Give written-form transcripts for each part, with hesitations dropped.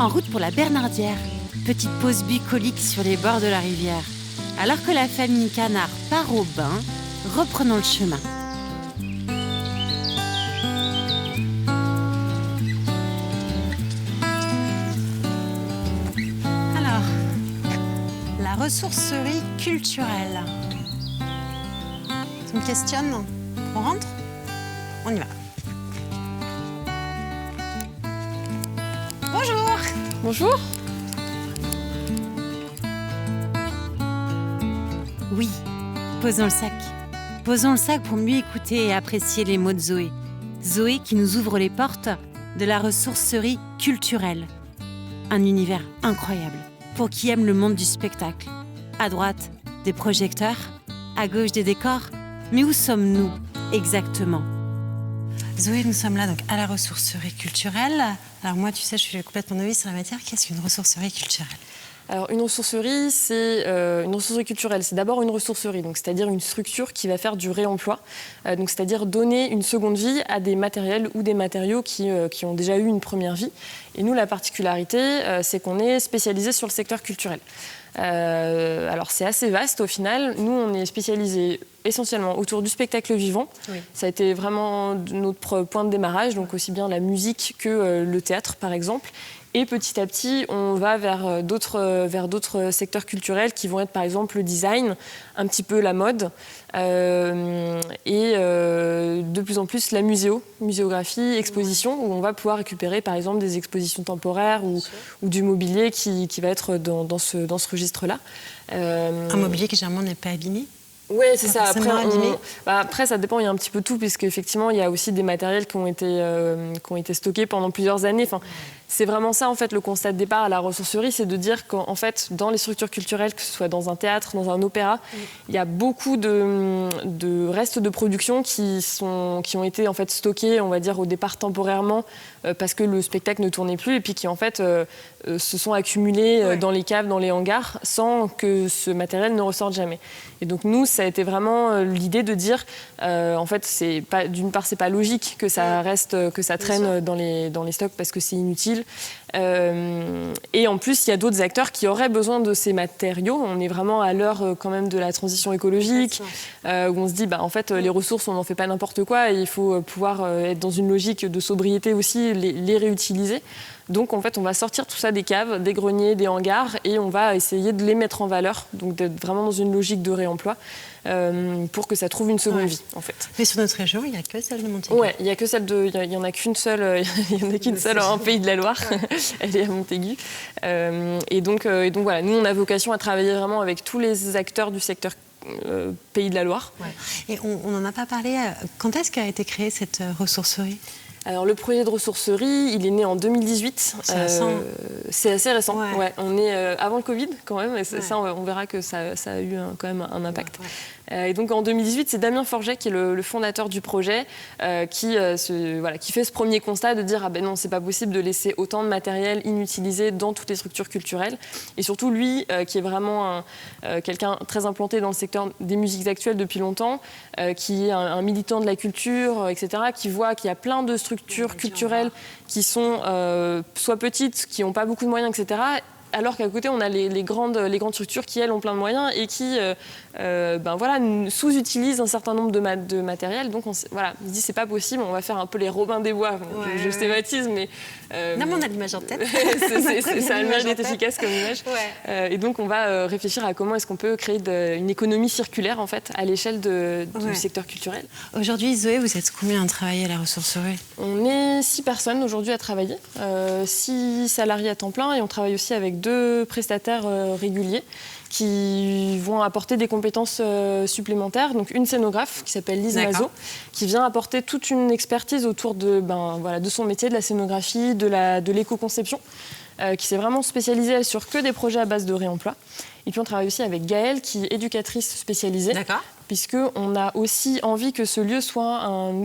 en route pour la Bernardière. Petite pause bucolique sur les bords de la rivière. Alors que la famille Canard part au bain, reprenons le chemin. Alors, la ressourcerie culturelle. Tu me questionnes? On rentre? On y va. Bonjour. Bonjour. Oui, posons le sac. Posons le sac pour mieux écouter et apprécier les mots de Zoé. Zoé qui nous ouvre les portes de la ressourcerie culturelle. Un univers incroyable pour qui aime le monde du spectacle. À droite, des projecteurs. À gauche, des décors. Mais où sommes-nous exactement? Zoé, nous sommes là donc à la ressourcerie culturelle. Alors moi, tu sais, je suis complètement novice sur la matière. Qu'est-ce qu'une ressourcerie culturelle? Alors une ressourcerie, c'est une ressourcerie culturelle. C'est d'abord une ressourcerie, donc c'est-à-dire une structure qui va faire du réemploi, donc c'est-à-dire donner une seconde vie à des matériels ou des matériaux qui ont déjà eu une première vie. Et nous, la particularité, c'est qu'on est spécialisé sur le secteur culturel. Alors c'est assez vaste au final. Nous, on est spécialisé essentiellement autour du spectacle vivant. Oui. Ça a été vraiment notre point de démarrage, donc aussi bien la musique que le théâtre, par exemple. Et petit à petit, on va vers d'autres secteurs culturels qui vont être par exemple le design, un petit peu la mode et de plus en plus la muséographie, exposition, où on va pouvoir récupérer par exemple des expositions temporaires ou du mobilier qui va être dans ce registre-là. Un mobilier qui généralement n'est pas abîmé? Oui, c'est ça. Après, ça dépend, il y a un petit peu tout, puisqu'effectivement, il y a aussi des matériels qui ont été stockés pendant plusieurs années. Enfin, c'est vraiment ça, en fait, le constat de départ à la ressourcerie, c'est de dire qu'en fait, dans les structures culturelles, que ce soit dans un théâtre, dans un opéra, il y a beaucoup de restes de production qui ont été en fait stockés, on va dire, au départ temporairement, parce que le spectacle ne tournait plus, et puis qui, en fait, se sont accumulés dans les caves, dans les hangars, sans que ce matériel ne ressorte jamais. Et donc, nous, ça a été vraiment l'idée de dire, en fait, d'une part, c'est pas logique que ça reste, que ça traîne dans les stocks parce que c'est inutile. Et en plus, il y a d'autres acteurs qui auraient besoin de ces matériaux. On est vraiment à l'heure quand même de la transition écologique, où on se dit, en fait, les ressources, on n'en fait pas n'importe quoi, et il faut pouvoir être dans une logique de sobriété aussi, les réutiliser. Donc, en fait, on va sortir tout ça des caves, des greniers, des hangars, et on va essayer de les mettre en valeur, donc d'être vraiment dans une logique de réemploi, pour que ça trouve une seconde vie, en fait. Mais sur notre région, il n'y a que celle de Montaigu. Oui, il n'y en a qu'une seule, en Pays de la Loire. Elle est à Montaigu. Et donc, voilà, nous, on a vocation à travailler vraiment avec tous les acteurs du secteur Pays de la Loire. Ouais. Et on n'en a pas parlé. Quand est-ce qu'a été créée cette ressourcerie ? Alors, le projet de ressourcerie, il est né en 2018. C'est récent. C'est assez récent. Ouais, on est avant le Covid, quand même. Et ça, on verra que ça a eu quand même un impact. Et donc, en 2018, c'est Damien Forget, qui est le fondateur du projet, qui fait ce premier constat de dire « Ah ben non, c'est pas possible de laisser autant de matériel inutilisé dans toutes les structures culturelles. » Et surtout, lui, qui est vraiment quelqu'un très implanté dans le secteur des musiques actuelles depuis longtemps, qui est un militant de la culture, etc., qui voit qu'il y a plein de structures culturelles qui sont soit petites, qui n'ont pas beaucoup de moyens, etc., alors qu'à côté, on a les grandes structures qui, elles, ont plein de moyens et qui sous-utilisent un certain nombre de matériel. Donc, il se dit, c'est pas possible, on va faire un peu les Robins des Bois. Je schématise, mais... non, mais on a l'image en tête. Ça a le mérite d'être efficace comme image. Ouais. Et donc, on va réfléchir à comment est-ce qu'on peut créer une économie circulaire, en fait, à l'échelle du secteur culturel. Aujourd'hui, Zoé, vous êtes combien à travailler à la ressourcerie ? On est 6 personnes aujourd'hui à travailler, 6 salariés à temps plein, et on travaille aussi avec 2 prestataires réguliers qui vont apporter des compétences supplémentaires. Donc une scénographe qui s'appelle Lise Mazot, qui vient apporter toute une expertise autour de son métier, de la scénographie, de l'éco-conception, qui s'est vraiment spécialisée sur que des projets à base de réemploi. Et puis on travaille aussi avec Gaëlle, qui est éducatrice spécialisée, puisqu'on a aussi envie que ce lieu soit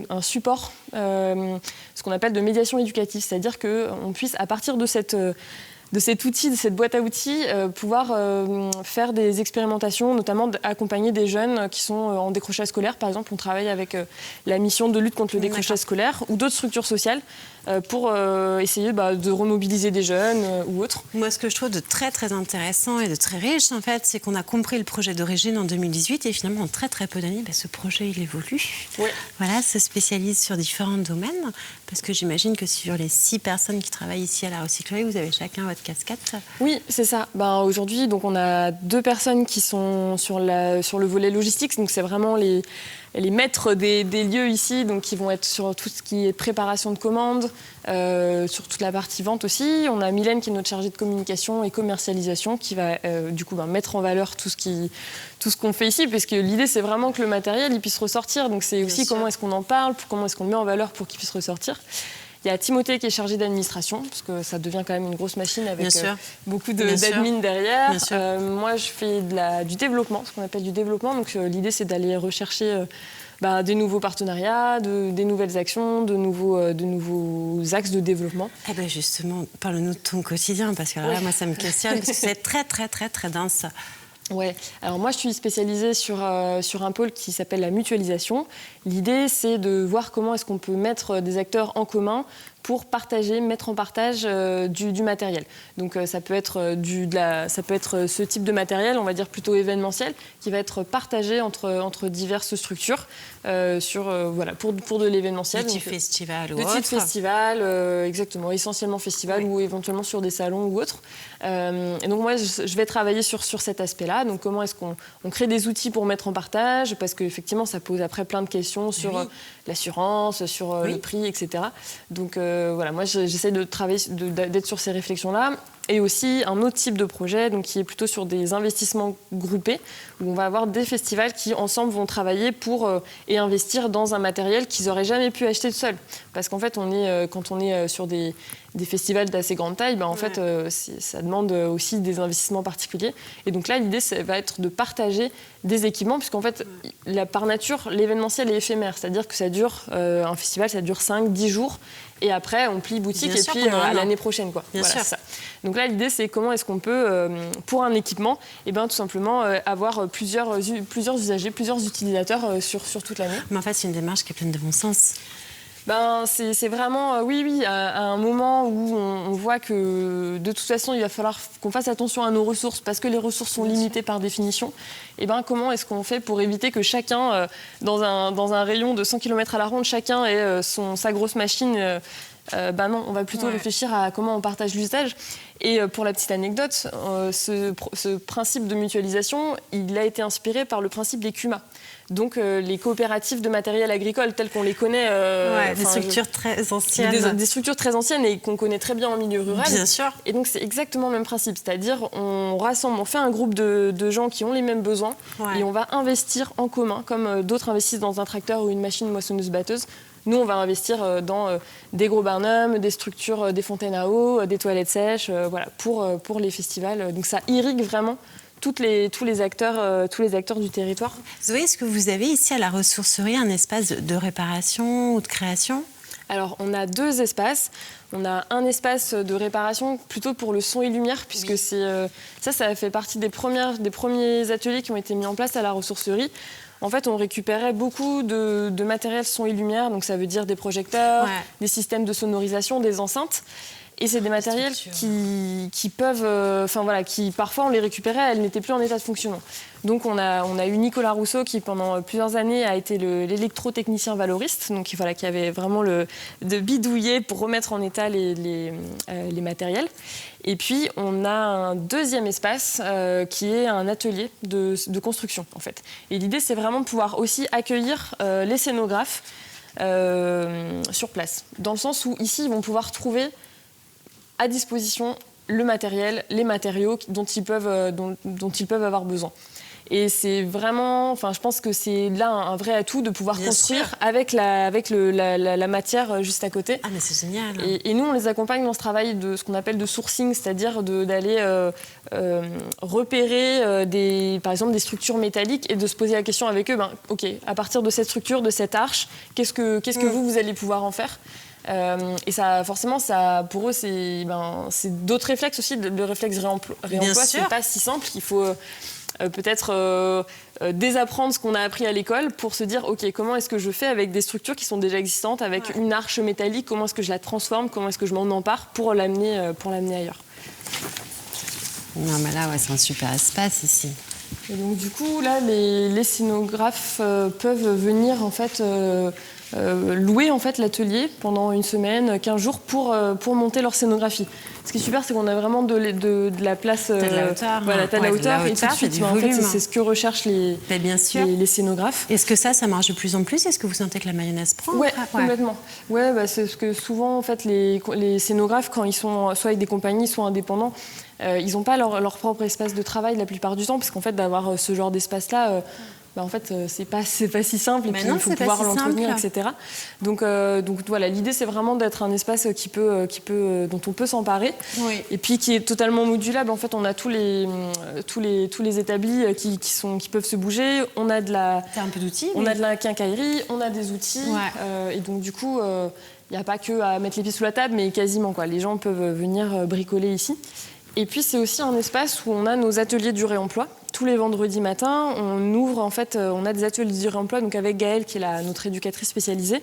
un support, ce qu'on appelle de médiation éducative, c'est-à-dire qu'on puisse, à partir de cet outil, de cette boîte à outils, pouvoir faire des expérimentations, notamment accompagner des jeunes qui sont en décrochage scolaire. Par exemple, on travaille avec la mission de lutte contre le décrochage scolaire ou d'autres structures sociales pour essayer de remobiliser des jeunes ou autres. Moi, ce que je trouve de très, très intéressant et de très riche, en fait, c'est qu'on a compris le projet d'origine en 2018 et finalement, en très, très peu d'années, ce projet, il évolue. Oui. Voilà, se spécialise sur différents domaines parce que j'imagine que sur les 6 personnes qui travaillent ici à la recyclerie, vous avez chacun votre casquette. Oui, c'est ça. Aujourd'hui, donc, on a 2 personnes qui sont sur le volet logistique, donc c'est vraiment les maîtres des lieux ici, donc qui vont être sur tout ce qui est préparation de commandes, sur toute la partie vente aussi. On a Mylène qui est notre chargée de communication et commercialisation qui va du coup mettre en valeur tout ce qu'on fait ici, parce que l'idée c'est vraiment que le matériel il puisse ressortir. Donc c'est aussi comment est-ce qu'on en parle, comment est-ce qu'on le met en valeur pour qu'il puisse ressortir. Il y a Timothée qui est chargé d'administration, parce que ça devient quand même une grosse machine avec beaucoup d'admin derrière. Moi, je fais du développement, ce qu'on appelle du développement. Donc l'idée, c'est d'aller rechercher des nouveaux partenariats, des nouvelles actions, de nouveaux axes de développement. Eh ben justement, parle-nous de ton quotidien, parce que alors là, moi, ça me questionne, parce que c'est très, très, très, très dense. Ouais. Alors moi, je suis spécialisée sur un pôle qui s'appelle la mutualisation. L'idée, c'est de voir comment est-ce qu'on peut mettre des acteurs en commun pour mettre en partage du matériel. Donc ça peut être ce type de matériel, on va dire plutôt événementiel, qui va être partagé entre diverses structures pour de l'événementiel. De type festival ou autre. De type festival, exactement, essentiellement festival ou éventuellement sur des salons ou autres. Et donc moi, je vais travailler sur cet aspect-là. Donc comment est-ce qu'on crée des outils pour mettre en partage, parce qu'effectivement, ça pose après plein de questions sur l'assurance, sur le prix, etc. Donc moi j'essaie de travailler, d'être sur ces réflexions-là. Et aussi un autre type de projet qui est plutôt sur des investissements groupés, où on va avoir des festivals qui ensemble vont travailler et investir dans un matériel qu'ils n'auraient jamais pu acheter seuls. Parce qu'en fait, quand on est sur des festivals d'assez grande taille, fait, ça demande aussi des investissements particuliers. Et donc là, l'idée, ça va être de partager des équipements, puisqu'en fait, par nature, l'événementiel est éphémère. C'est-à-dire que un festival, ça dure 5-10 jours. Et après, on plie boutique à l'année prochaine. Bien sûr. Ça. Donc là, l'idée, c'est comment est-ce qu'on peut, pour un équipement, tout simplement avoir plusieurs usagers, plusieurs utilisateurs sur toute l'année. Mais en fait, c'est une démarche qui est pleine de bon sens. C'est vraiment, à un moment où on voit que de toute façon, il va falloir qu'on fasse attention à nos ressources parce que les ressources sont limitées par définition. Comment est-ce qu'on fait pour éviter que chacun, dans un rayon de 100 km à la ronde, chacun ait sa grosse machine non, on va plutôt réfléchir à comment on partage l'usage. Et pour la petite anecdote, ce principe de mutualisation, il a été inspiré par le principe des CUMA. Donc les coopératives de matériel agricole telles qu'on les connaît. Des structures très anciennes. Des structures très anciennes et qu'on connaît très bien en milieu rural. Bien sûr. Et donc c'est exactement le même principe. C'est-à-dire on fait un groupe de gens qui ont les mêmes besoins et on va investir en commun, comme d'autres investissent dans un tracteur ou une machine moissonneuse-batteuse. Nous, on va investir dans des gros barnums, des structures, des fontaines à eau, des toilettes sèches, pour les festivals. Donc ça irrigue vraiment tous les acteurs du territoire. Zoé, est-ce que vous avez ici à la ressourcerie un espace de réparation ou de création ? Alors, on a 2 espaces. On a un espace de réparation plutôt pour le son et lumière, puisque ça fait partie des premiers ateliers qui ont été mis en place à la ressourcerie. En fait, on récupérait beaucoup de matériel son et lumière, donc ça veut dire des projecteurs, des systèmes de sonorisation, des enceintes. Et c'est des matériels qui peuvent... qui parfois on les récupérait, elles n'étaient plus en état de fonctionnement. Donc on a eu Nicolas Rousseau qui pendant plusieurs années a été l'électrotechnicien valoriste, donc qui avait vraiment de bidouiller pour remettre en état les matériels. Et puis on a un deuxième espace qui est un atelier de construction en fait. Et l'idée c'est vraiment de pouvoir aussi accueillir les scénographes sur place, dans le sens où ici ils vont pouvoir trouver à disposition le matériel, les matériaux dont ils peuvent avoir besoin. Et c'est vraiment, je pense que c'est là un vrai atout de pouvoir construire avec la matière juste à côté. Ah mais c'est génial. Et nous, on les accompagne dans ce travail de ce qu'on appelle de sourcing, c'est-à-dire d'aller repérer par exemple des structures métalliques et de se poser la question avec eux, ok, à partir de cette structure, de cette arche, qu'est-ce que vous allez pouvoir en faire ? Et ça, forcément, pour eux, c'est d'autres réflexes aussi. Le réflexe réemploi, c'est pas si simple. peut-être désapprendre ce qu'on a appris à l'école pour se dire, OK, comment est-ce que je fais avec des structures qui sont déjà existantes, avec une arche métallique, comment est-ce que je la transforme, comment est-ce que je m'en empare pour l'amener ailleurs. Non, mais là, c'est un super espace ici. Et donc du coup, là, les scénographes peuvent venir en fait louer en fait l'atelier pendant une semaine, 15 jours pour monter leur scénographie. Ce qui est super, c'est qu'on a vraiment de la place, t'as de la hauteur, voilà, t'as de la hauteur, et tout de suite, en fait, c'est ce que recherchent les scénographes. Est-ce que ça marche de plus en plus? Est-ce que vous sentez que la mayonnaise prend? Ouais, complètement. Ouais, c'est ce que souvent en fait les scénographes, quand ils sont soit avec des compagnies, soit indépendants, ils n'ont pas leur propre espace de travail la plupart du temps, parce qu'en fait d'avoir ce genre d'espace-là, en fait, c'est pas si simple, et puis il faut pouvoir l'entretenir, etc. Donc voilà, l'idée c'est vraiment d'être un espace dont on peut s'emparer, et puis qui est totalement modulable. En fait, on a tous les établis qui peuvent se bouger. On a un peu d'outils. On a de la quincaillerie, on a des outils, et donc du coup, il n'y a pas que à mettre les pieds sous la table, mais quasiment quoi. Les gens peuvent venir bricoler ici. Et puis c'est aussi un espace où on a nos ateliers du réemploi. Tous les vendredis matins, on ouvre en fait, on a des ateliers du réemploi, donc avec Gaëlle qui est notre éducatrice spécialisée.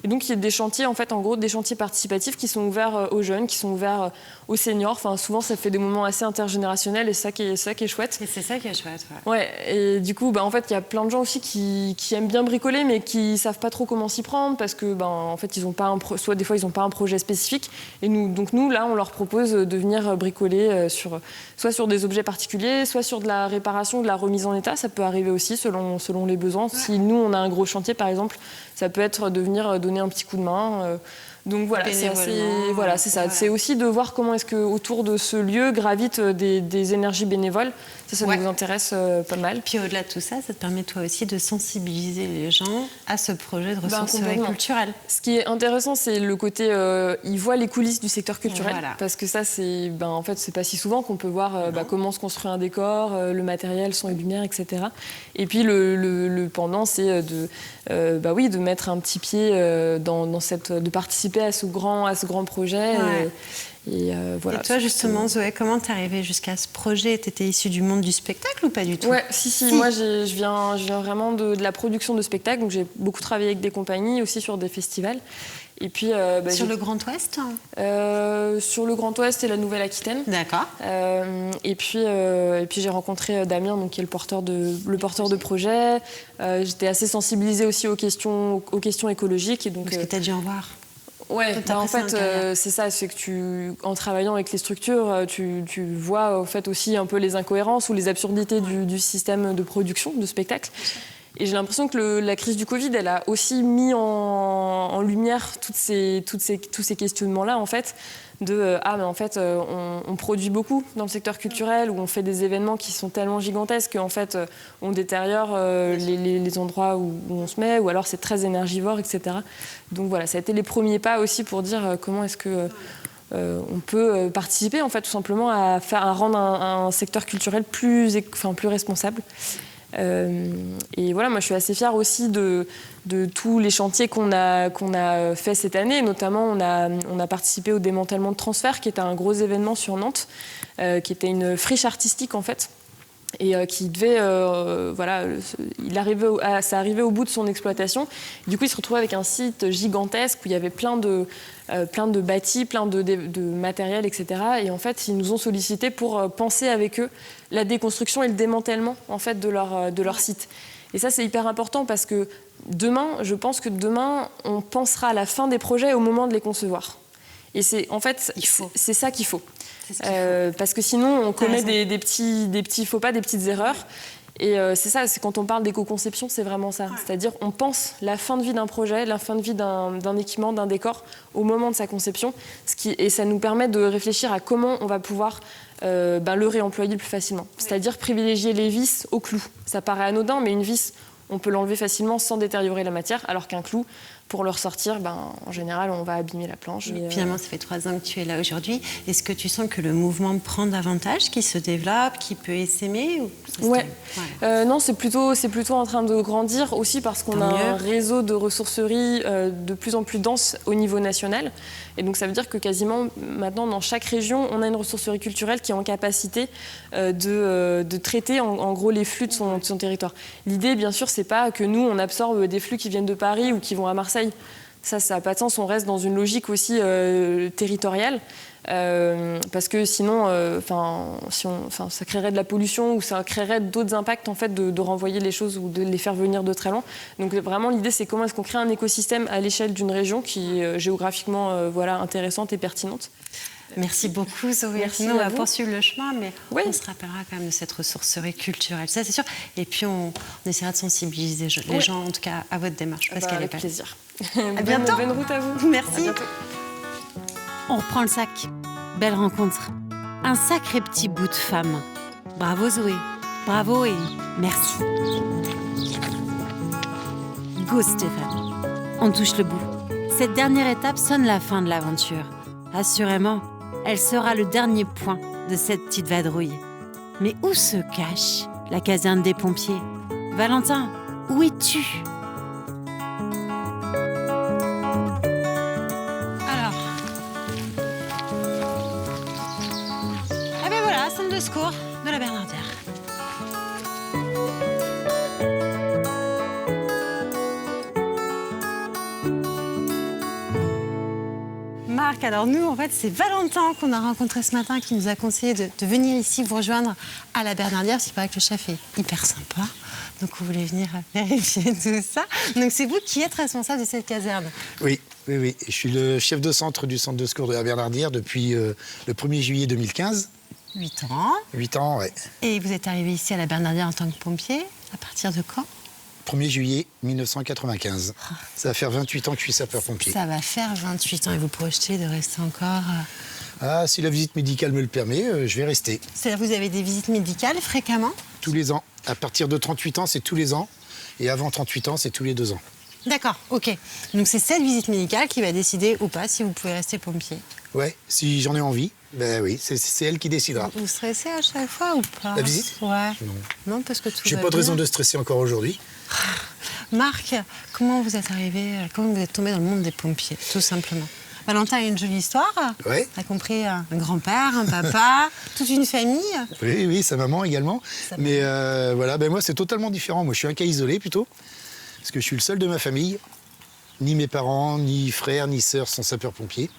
Et donc il y a des chantiers, en fait, en gros des chantiers participatifs qui sont ouverts aux jeunes, qui sont ouverts aux seniors. Enfin souvent ça fait des moments assez intergénérationnels, et c'est ça qui est chouette. Et c'est ça qui est chouette. Ouais. Et du coup, en fait, il y a plein de gens aussi qui aiment bien bricoler, mais qui savent pas trop comment s'y prendre parce que en fait ils ont pas soit des fois ils ont pas un projet spécifique. Et nous là, on leur propose de venir bricoler soit sur des objets particuliers, soit sur de la réparation, de la remise en état. Ça peut arriver aussi selon les besoins. Si nous on a un gros chantier par exemple, ça peut être de venir donner un petit coup de main. Donc voilà, c'est ça. C'est aussi de voir comment est-ce que autour de ce lieu gravitent des énergies bénévoles. Ça nous intéresse pas mal. Puis au-delà de tout ça, ça te permet toi aussi de sensibiliser les gens à ce projet de ressourcerie culturelle. Ce qui est intéressant, c'est le côté, ils voient les coulisses du secteur culturel, parce que ça, c'est, en fait, c'est pas si souvent qu'on peut voir comment se construit un décor, le matériel, son et lumière, etc. Et puis le pendant, c'est de mettre un petit pied de participer à ce grand projet. Et voilà. Et toi, justement, Zoé, comment t'es arrivée jusqu'à ce projet? T'étais issue du monde du spectacle ou pas du tout? Ouais, si. Moi, je viens vraiment de la production de spectacles. Donc, j'ai beaucoup travaillé avec des compagnies, aussi sur des festivals. Et puis, sur le Grand Ouest sur le Grand Ouest et la Nouvelle-Aquitaine. D'accord. Et puis j'ai rencontré Damien, donc, qui est le porteur de projet. J'étais assez sensibilisée aussi aux questions écologiques. Et donc, parce que t'as dû en voir. Ouais, en fait, c'est ça, c'est que en travaillant avec les structures, tu vois en fait aussi un peu les incohérences ou les absurdités du système de production de spectacles. Et j'ai l'impression que la crise du Covid, elle a aussi mis en lumière tous ces questionnements-là, en fait, mais en fait, on produit beaucoup dans le secteur culturel, où on fait des événements qui sont tellement gigantesques qu'en fait, on détériore les endroits où on se met, ou alors c'est très énergivore, etc. Donc voilà, ça a été les premiers pas aussi pour dire comment est-ce que on peut participer, en fait, tout simplement à rendre un secteur culturel plus responsable. Et voilà, moi je suis assez fière aussi de tous les chantiers qu'on a fait cette année. Notamment, on a participé au démantèlement de Transfert, qui était un gros événement sur Nantes, qui était une friche artistique en fait, et qui devait, ça arrivait au bout de son exploitation. Du coup, il se retrouvait avec un site gigantesque où il y avait plein de bâtis, plein de matériel, etc. Et en fait, ils nous ont sollicité pour penser avec eux la déconstruction et le démantèlement en fait de leur site. Et ça, c'est hyper important parce que je pense que demain, on pensera à la fin des projets au moment de les concevoir. Et c'est ça qu'il faut. Parce que sinon, on commet des petits faux pas, des petites erreurs. Et c'est ça, c'est quand on parle d'éco-conception, c'est vraiment ça. C'est-à-dire, on pense la fin de vie d'un projet, la fin de vie d'un équipement, d'un décor, au moment de sa conception. Et ça nous permet de réfléchir à comment on va pouvoir le réemployer plus facilement. C'est-à-dire privilégier les vis au clou. Ça paraît anodin, mais une vis, on peut l'enlever facilement sans détériorer la matière, alors qu'un clou, pour le ressortir, en général, on va abîmer la planche. Finalement, ça fait 3 ans que tu es là aujourd'hui. Est-ce que tu sens que le mouvement prend davantage, qu'il se développe, qu'il peut essaimer Non, c'est plutôt en train de grandir aussi parce qu'on a un réseau de ressourceries de plus en plus dense au niveau national. Et donc, ça veut dire que quasiment maintenant, dans chaque région, on a une ressourcerie culturelle qui est en capacité de traiter en gros les flux de son territoire. L'idée, bien sûr, c'est pas que nous, on absorbe des flux qui viennent de Paris ou qui vont à Marseille. Ça n'a pas de sens. On reste dans une logique aussi territoriale. Parce que sinon, ça créerait de la pollution ou ça créerait d'autres impacts en fait, de renvoyer les choses ou de les faire venir de très loin. Donc vraiment, l'idée, c'est comment est-ce qu'on crée un écosystème à l'échelle d'une région qui est géographiquement intéressante et pertinente. Merci beaucoup, Zoé. Merci. On va poursuivre le chemin, mais oui. On se rappellera quand même de cette ressourcerie culturelle, ça c'est sûr. Et puis on essaiera de sensibiliser les gens, en tout cas, à votre démarche, parce qu'elle est avec plaisir. À bientôt. Bonne route à vous. Merci. À bientôt. On reprend le sac. Belle rencontre. Un sacré petit bout de femme. Bravo Zoé. Bravo et merci. Go Stéphane. On touche le bout. Cette dernière étape sonne la fin de l'aventure. Assurément, elle sera le dernier point de cette petite vadrouille. Mais où se cache la caserne des pompiers? Valentin, où es-tu? Centre de secours de la Bernardière. Marc, alors nous, en fait, c'est Valentin qu'on a rencontré ce matin qui nous a conseillé de venir ici vous rejoindre à la Bernardière. C'est vrai que le chef est hyper sympa, donc on voulait venir vérifier tout ça. Donc c'est vous qui êtes responsable de cette caserne? Oui. Je suis le chef de centre du centre de secours de la Bernardière depuis le 1er juillet 2015. 8 ans. 8 ans, ouais. Et vous êtes arrivé ici à la Bernardière en tant que pompier, à partir de quand? 1er juillet 1995. Ça va faire 28 ans que je suis sapeur-pompier. Ça va faire 28 ans et vous projetez de rester encore... Ah, si la visite médicale me le permet, je vais rester. C'est-à-dire vous avez des visites médicales fréquemment? Tous les ans. À partir de 38 ans, c'est tous les ans. Et avant 38 ans, c'est tous les 2 ans. D'accord, ok. Donc c'est cette visite médicale qui va décider ou pas si vous pouvez rester pompier? Ouais, si j'en ai envie, ben oui, c'est elle qui décidera. Vous stressez à chaque fois ou pas? La visite? Ouais. Non. Non, parce que tout J'ai va pas de bien. raison de stresser encore aujourd'hui. Marc, comment vous êtes arrivé, comment vous êtes tombé dans le monde des pompiers, tout simplement? Valentin a une jolie histoire. Ouais. A compris un grand-père, un papa, toute une famille. Oui, sa maman également. Mais voilà, ben moi c'est totalement différent. Moi je suis un cas isolé plutôt, parce que je suis le seul de ma famille. Ni mes parents, ni frères, ni sœurs sont sapeurs-pompiers.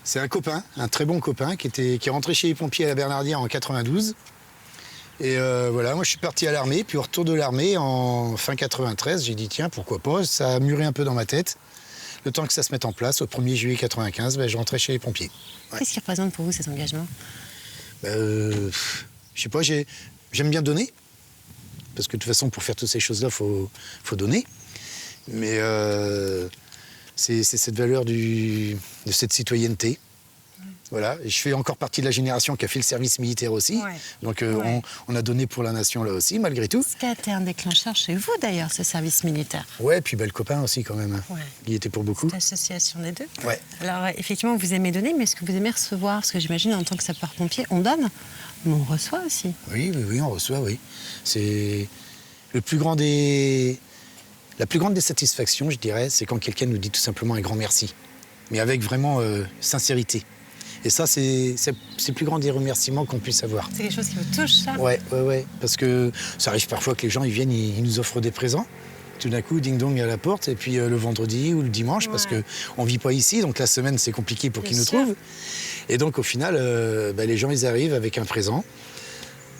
C'est un copain, un très bon copain, qui est rentré chez les pompiers à la Bernardière en 92. Et voilà, moi je suis parti à l'armée, puis au retour de l'armée, en fin 93, j'ai dit tiens, pourquoi pas, ça a mûri un peu dans ma tête. Le temps que ça se mette en place, au 1er juillet 95, ben, je rentrais chez les pompiers. Ouais. Qu'est-ce qui représente pour vous cet engagement? Je sais pas, j'aime bien donner. Parce que de toute façon, pour faire toutes ces choses-là, faut donner. Mais c'est cette valeur de cette citoyenneté. Voilà. Et je fais encore partie de la génération qui a fait le service militaire aussi. Ouais. Donc Ouais. on a donné pour la nation là aussi, malgré tout. Ce qui a été un déclencheur chez vous d'ailleurs, ce service militaire. Ouais, puis le copain aussi quand même. Ouais. Il y était pour beaucoup. L'association des deux. Ouais. Alors effectivement, vous aimez donner, mais est-ce que vous aimez recevoir? Parce que j'imagine en tant que sapeur-pompier, on donne, mais on reçoit aussi. Oui, on reçoit, oui. C'est la plus grande des satisfactions, je dirais, c'est quand quelqu'un nous dit tout simplement un grand merci. Mais avec vraiment sincérité. Et ça, c'est le plus grand des remerciements qu'on puisse avoir. C'est quelque chose qui vous touche, ça? Ouais. Parce que ça arrive parfois que les gens, ils viennent, ils nous offrent des présents. Tout d'un coup, ding-dong à la porte, et puis le vendredi ou le dimanche, parce qu'on ne vit pas ici, donc la semaine, c'est compliqué pour qu'ils nous trouvent. Et donc, au final, les gens, ils arrivent avec un présent.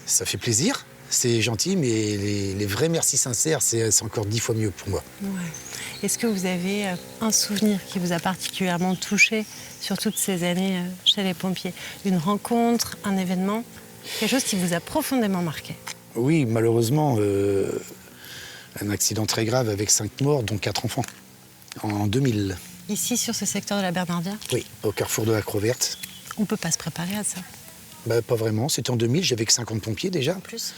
Ça fait plaisir, c'est gentil, mais les vrais merci sincères, c'est encore 10 fois mieux pour moi. Ouais. Est-ce que vous avez un souvenir qui vous a particulièrement touché sur toutes ces années chez les pompiers? Une rencontre, un événement, quelque chose qui vous a profondément marqué? Oui, malheureusement, un accident très grave avec 5 morts, dont 4 enfants, en 2000. Ici, sur ce secteur de la Bernardière? Oui, au carrefour de la Croix-Verte. On ne peut pas se préparer à ça. Pas vraiment, c'était en 2000, j'avais que 50 pompiers déjà. En plus.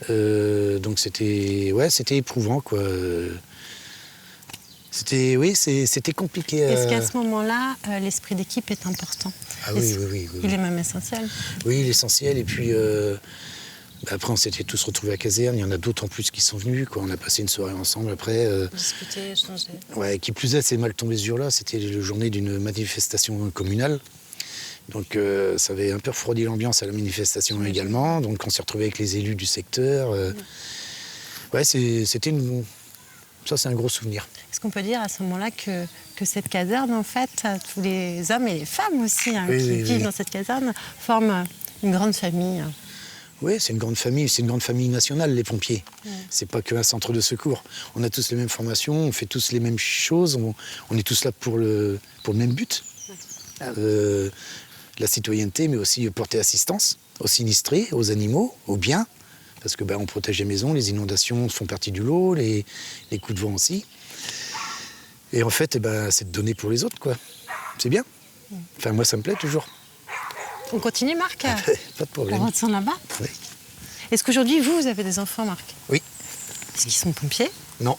Donc c'était éprouvant, quoi. C'était compliqué. Est-ce qu'à ce moment-là, l'esprit d'équipe est important? Ah oui. Il est même essentiel. Oui, l'essentiel. Et puis, après, on s'était tous retrouvés à caserne. Il y en a d'autres en plus qui sont venus, quoi. On a passé une soirée ensemble après. Discuter, échanger. Ouais, qui plus est, c'est mal tombé ce jour-là. C'était la journée d'une manifestation communale. Donc, ça avait un peu refroidi l'ambiance à la manifestation également. Donc, on s'est retrouvés avec les élus du secteur. Ouais, c'était une... Ça, c'est un gros souvenir. Est-ce qu'on peut dire à ce moment-là que cette caserne, en fait, tous les hommes et les femmes aussi qui vivent dans cette caserne, forment une grande famille? Oui, c'est une grande famille nationale, les pompiers. C'est pas qu'un centre de secours. On a tous les mêmes formations, on fait tous les mêmes choses, on est tous là pour le même but. La citoyenneté, mais aussi porter assistance aux sinistrés, aux animaux, aux biens. Parce que on protège les maisons, les inondations font partie du lot, les coups de vent aussi. Et en fait, c'est de donner pour les autres, quoi. C'est bien. Enfin, moi, ça me plaît toujours. On continue, Marc? Pas de problème. On retourne là-bas? Oui. Est-ce qu'aujourd'hui, vous avez des enfants, Marc? Oui. Est-ce qu'ils sont pompiers? Non.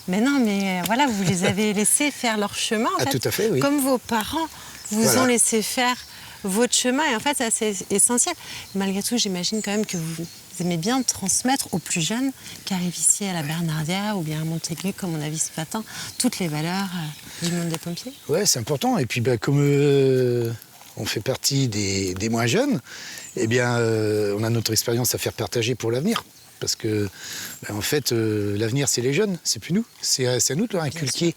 Mais non, mais voilà, vous les avez laissés faire leur chemin, en fait. Tout à fait, oui. Comme vos parents vous ont laissé faire votre chemin. Et en fait, c'est assez essentiel. Malgré tout, j'imagine quand même que vous aimez bien transmettre aux plus jeunes qui arrivent ici à la Bernardia ou bien à Montaigu, comme on a vu ce matin, toutes les valeurs du monde des pompiers. Ouais, c'est important. Et puis, comme on fait partie des moins jeunes, eh bien, on a notre expérience à faire partager pour l'avenir. Parce que, en fait, l'avenir, c'est les jeunes, c'est plus nous. C'est à nous de leur inculquer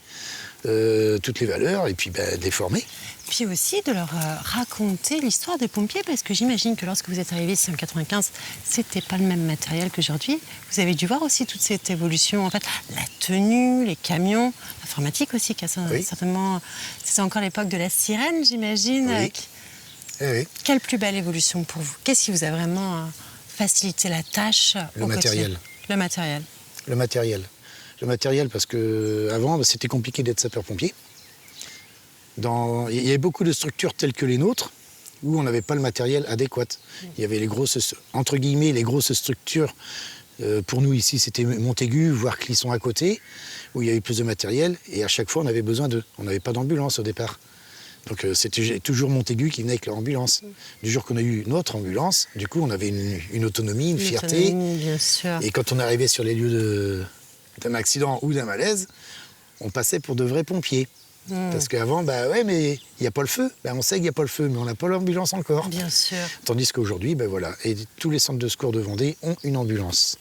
toutes les valeurs et puis de les former. Puis aussi de leur raconter l'histoire des pompiers, parce que j'imagine que lorsque vous êtes arrivé ici en 95, c'était pas le même matériel qu'aujourd'hui. Vous avez dû voir aussi toute cette évolution, en fait, la tenue, les camions, l'informatique aussi, qui a certainement... C'était encore l'époque de la sirène, j'imagine. Oui. Oui. Quelle plus belle évolution pour vous? Qu'est-ce qui vous a vraiment facilité la tâche au quotidien? Le matériel. Le matériel. Le matériel, parce qu'avant, c'était compliqué d'être sapeur-pompier. Il y avait beaucoup de structures telles que les nôtres où on n'avait pas le matériel adéquat. Il y avait les grosses, entre guillemets, les grosses structures. Pour nous ici, c'était Montaigu, voire Clisson à côté, où il y avait plus de matériel. Et à chaque fois, on avait besoin d'eux. On n'avait pas d'ambulance au départ. Donc c'était toujours Montaigu qui venait avec l'ambulance. Du jour qu'on a eu notre ambulance, du coup, on avait une autonomie, une fierté. Bien sûr. Et quand on arrivait sur les lieux d'un accident ou d'un malaise, on passait pour de vrais pompiers. Parce qu'avant, mais il n'y a pas le feu. On sait qu'il n'y a pas le feu, mais on n'a pas l'ambulance encore. Bien sûr. Tandis qu'aujourd'hui, et tous les centres de secours de Vendée ont une ambulance.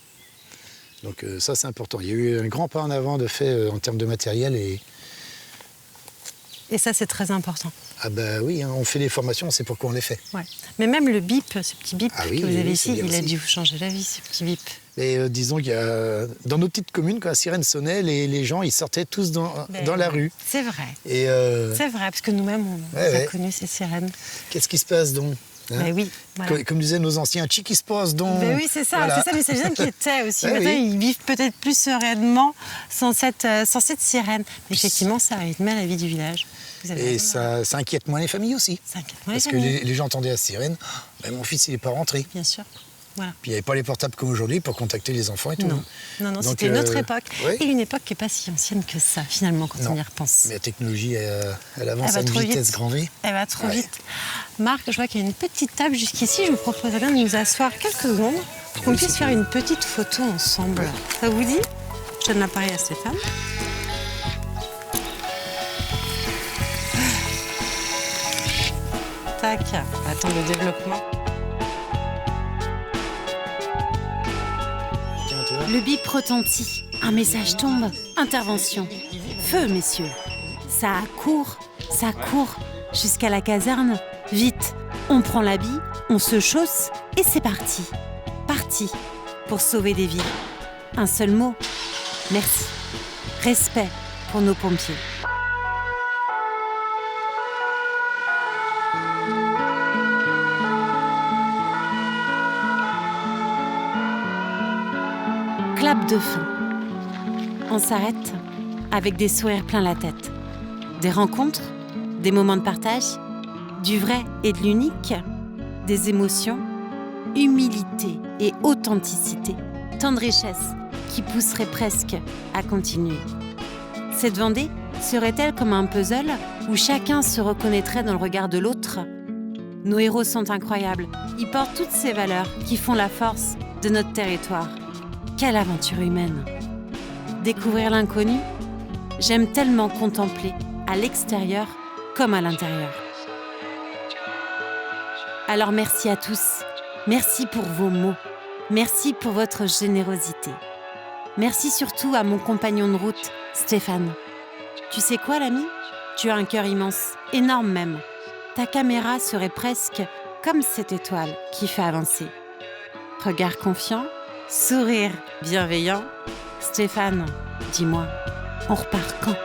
Donc ça, c'est important. Il y a eu un grand pas en avant de fait en termes de matériel. Et ça, c'est très important. Ah oui, on fait des formations, on sait pourquoi on les fait. Ouais. Mais même le bip, ce petit bip que vous avez ici, il a dû vous changer la vie, ce petit bip. Et disons qu'il y a... Dans nos petites communes, quand la sirène sonnait, les gens, ils sortaient tous dans la rue. C'est vrai. Et c'est vrai, parce que nous-mêmes, on a connu ces sirènes. Qu'est-ce qui se passe donc? Oui, voilà. Comme disaient nos anciens, chi qui se passe donc. Oui, c'est ça, voilà. C'est ça, mais c'est les gens qui étaient aussi. Maintenant, ils vivent peut-être plus sereinement sans cette sirène. Mais effectivement, ça rythmait la vie du village. Et ça inquiète moins les familles aussi. Ça inquiète moins les familles. Parce que les gens entendaient la sirène, mon fils, il n'est pas rentré. Bien sûr. Voilà. Puis il n'y avait pas les portables comme aujourd'hui pour contacter les enfants et tout. Non, c'était une autre époque. Et une époque qui n'est pas si ancienne que ça, finalement, quand on y repense. Mais la technologie, elle avance à une vitesse grand V. Elle va trop vite. Marc, je vois qu'il y a une petite table jusqu'ici. Je vous proposerais bien de nous asseoir quelques secondes pour qu'on puisse faire une petite photo ensemble. Ça vous dit? Je donne l'appareil à Stéphane. Tac, attends le développement. Le bip retentit, un message tombe, intervention. Feu, messieurs. Ça court, jusqu'à la caserne. Vite, on prend l'habit, on se chausse et c'est parti. Parti pour sauver des vies. Un seul mot, merci. Respect pour nos pompiers. Clap de fin. On s'arrête avec des sourires plein la tête. Des rencontres, des moments de partage, du vrai et de l'unique, des émotions, humilité et authenticité, tant de richesse qui pousserait presque à continuer. Cette Vendée serait-elle comme un puzzle où chacun se reconnaîtrait dans le regard de l'autre ? Nos héros sont incroyables. Ils portent toutes ces valeurs qui font la force de notre territoire. Quelle aventure humaine ! Découvrir l'inconnu ? J'aime tellement contempler, à l'extérieur comme à l'intérieur. Alors merci à tous. Merci pour vos mots. Merci pour votre générosité. Merci surtout à mon compagnon de route, Stéphane. Tu sais quoi, l'ami ? Tu as un cœur immense, énorme même. Ta caméra serait presque comme cette étoile qui fait avancer. Regard confiant, sourire bienveillant. Stéphane, dis-moi, on repart quand ?